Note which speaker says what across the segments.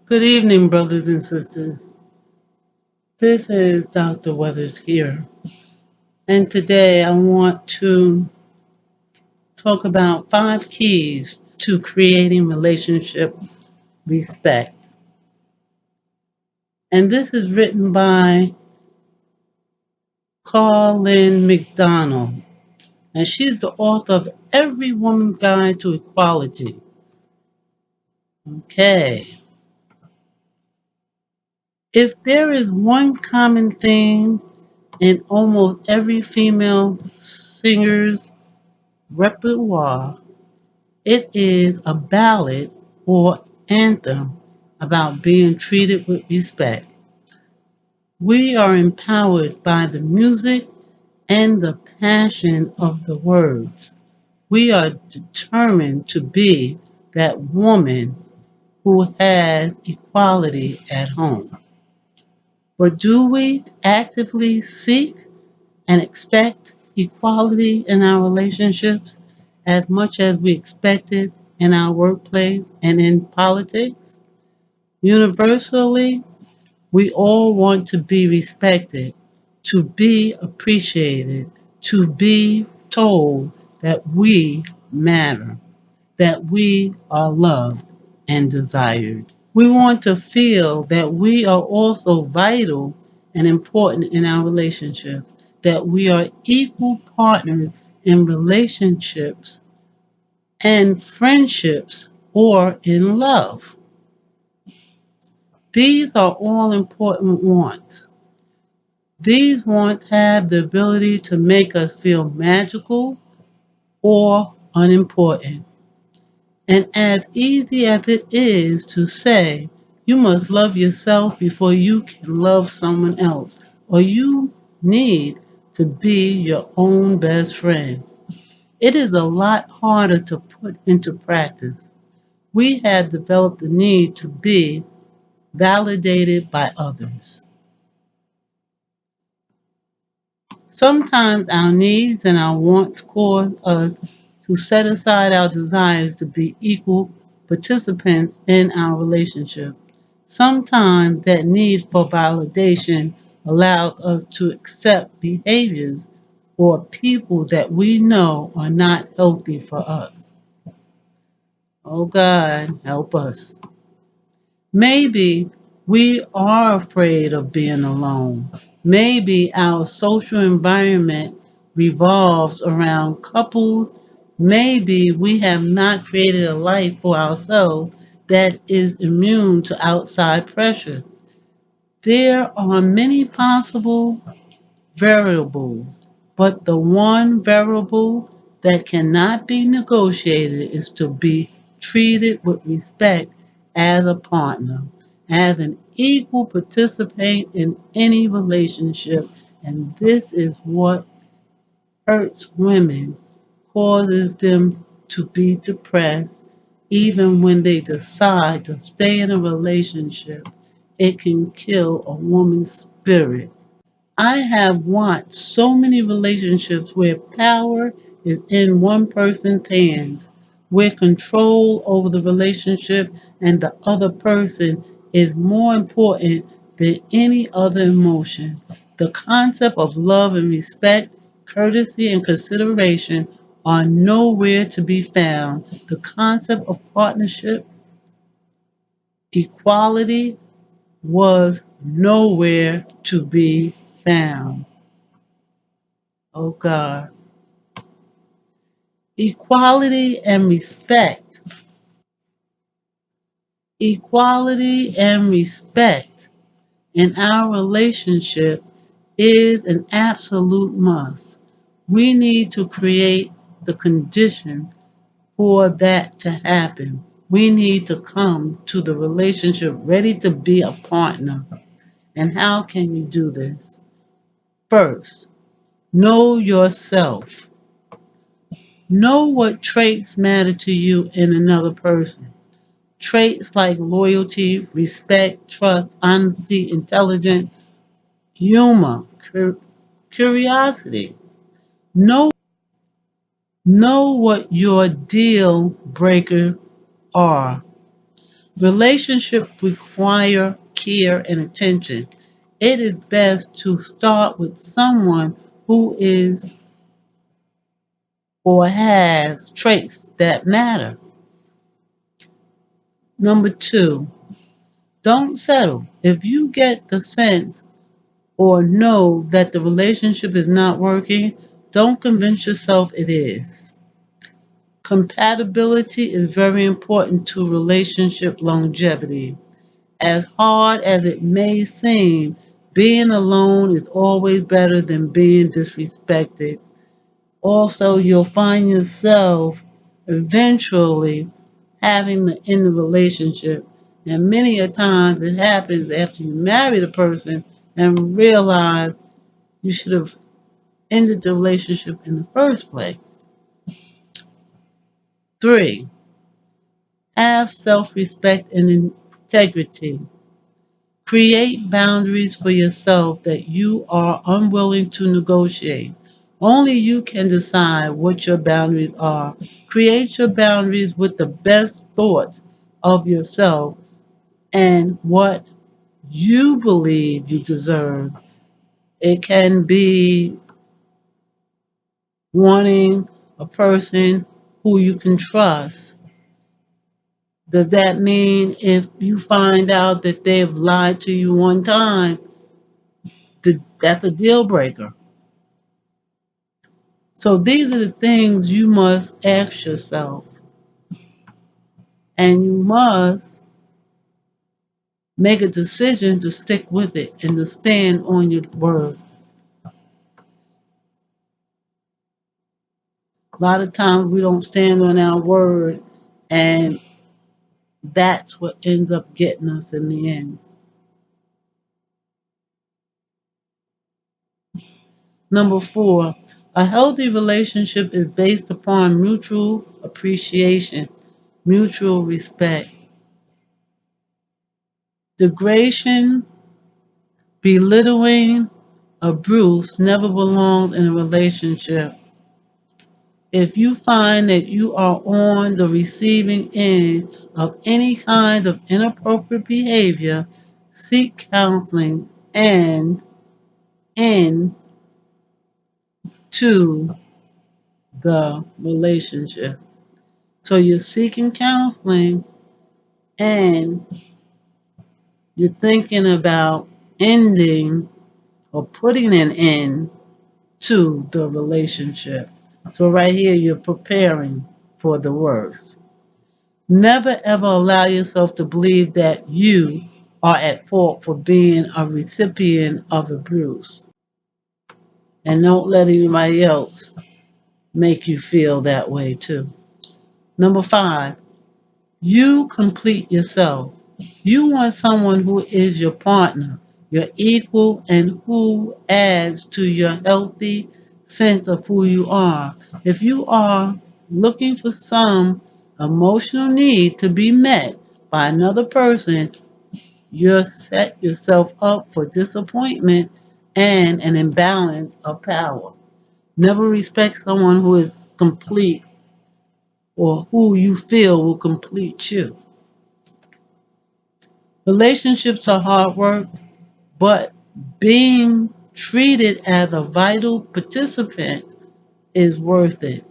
Speaker 1: Good evening, brothers and sisters. This is Dr. Weathers here, and today I want to talk about 5 keys to creating relationship respect. And this is written by Carlin McDonald, and she's the author of Every Woman's Guide to Equality. Okay. If there is one common theme in almost every female singer's repertoire, it is a ballad or anthem about being treated with respect. We are empowered by the music and the passion of the words. We are determined to be that woman who has equality at home. But do we actively seek and expect equality in our relationships as much as we expect it in our workplace and in politics? Universally, we all want to be respected, to be appreciated, to be told that we matter, that we are loved and desired. We want to feel that we are also vital and important in our relationship, that we are equal partners in relationships and friendships or in love. These are all important wants. These wants have the ability to make us feel magical or unimportant. And as easy as it is to say, you must love yourself before you can love someone else, or you need to be your own best friend. It is a lot harder to put into practice. We have developed the need to be validated by others. Sometimes our needs and our wants cause us to set aside our desires to be equal participants in our relationship. Sometimes that need for validation allows us to accept behaviors or people that we know are not healthy for us. Oh God, help us. Maybe we are afraid of being alone. Maybe our social environment revolves around couples. Maybe we have not created a life for ourselves that is immune to outside pressure. There are many possible variables, but the one variable that cannot be negotiated is to be treated with respect as a partner, as an equal participant in any relationship. And this is what hurts women, causes them to be depressed, even when they decide to stay in a relationship. It can kill a woman's spirit. I have watched so many relationships where power is in one person's hands, where control over the relationship and the other person is more important than any other emotion. The concept of love and respect, courtesy and consideration are nowhere to be found. The concept of partnership, equality was nowhere to be found. Oh God. Equality and respect. Equality and respect in our relationship is an absolute must. We need to create the conditions for that to happen. We need to come to the relationship ready to be a partner. And how can you do this? First, know yourself. Know what traits matter to you in another person. Traits like loyalty, respect, trust, honesty, intelligence, humor, curiosity. Know, know what your deal breakers are. Relationships require care and attention. It is best to start with someone who is or has traits that matter. Number two, don't settle. If you get the sense or know that the relationship is not working, don't convince yourself it is. Compatibility is very important to relationship longevity. As hard as it may seem, being alone is always better than being disrespected. Also, you'll find yourself eventually having to end the relationship. And many a times it happens after you marry the person and realize you should have ended the relationship in the first place. Three, have self respect and integrity. Create boundaries for yourself that you are unwilling to negotiate. Only you can decide what your boundaries are. Create your boundaries with the best thoughts of yourself and what you believe you deserve. It can be wanting a person who you can trust. Does that mean if you find out that they've lied to you one time, that's a deal breaker? So these are the things you must ask yourself, and you must make a decision to stick with it and to stand on your word. A lot of times we don't stand on our word, and that's what ends up getting us in the end. Number four, a healthy relationship is based upon mutual appreciation, mutual respect. Degradation, belittling, abuse never belongs in a relationship. If you find that you are on the receiving end of any kind of inappropriate behavior, seek counseling and end to the relationship. So you're seeking counseling and you're thinking about ending or putting an end to the relationship. So right here, you're preparing for the worst. Never ever allow yourself to believe that you are at fault for being a recipient of abuse. And don't let anybody else make you feel that way too. Number five, you complete yourself. You want someone who is your partner, your equal, and who adds to your healthy sense of who you are. If you are looking for some emotional need to be met by another person, you set yourself up for disappointment and an imbalance of power. Never respect someone who is complete or who you feel will complete you. Relationships are hard work, but being treated as a vital participant is worth it.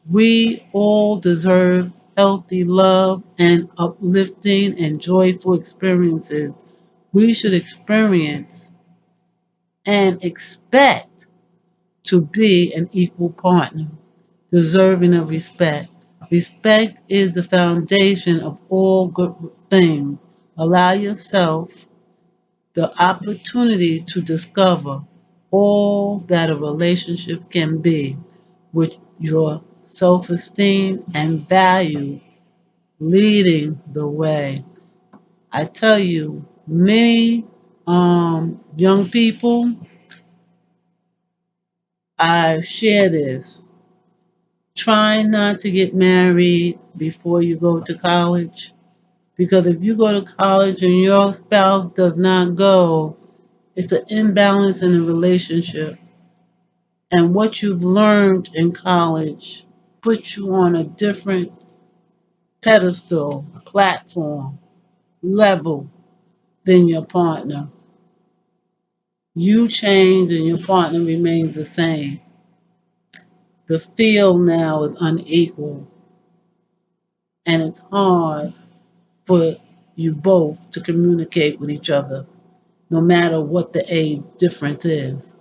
Speaker 1: We all deserve healthy love and uplifting and joyful experiences. We should experience and expect to be an equal partner, deserving of respect. Respect is the foundation of all good things. Allow yourself the opportunity to discover all that a relationship can be with your self esteem and value leading the way. I tell you, many young people, I share this. Try not to get married before you go to college. Because if you go to college and your spouse does not go, it's an imbalance in the relationship. And what you've learned in college puts you on a different pedestal, platform. level than your partner. You change and your partner remains the same. The field now is unequal, and it's hard for you both to communicate with each other, no matter what the age difference is.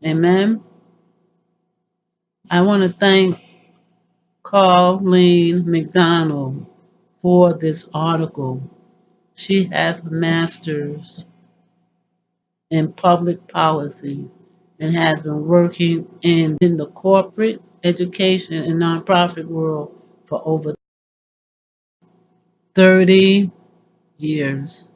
Speaker 1: Amen. I want to thank Colleen McDonald for this article. She has a master's in public policy and has been working in the corporate, education, and nonprofit world for over 30 years.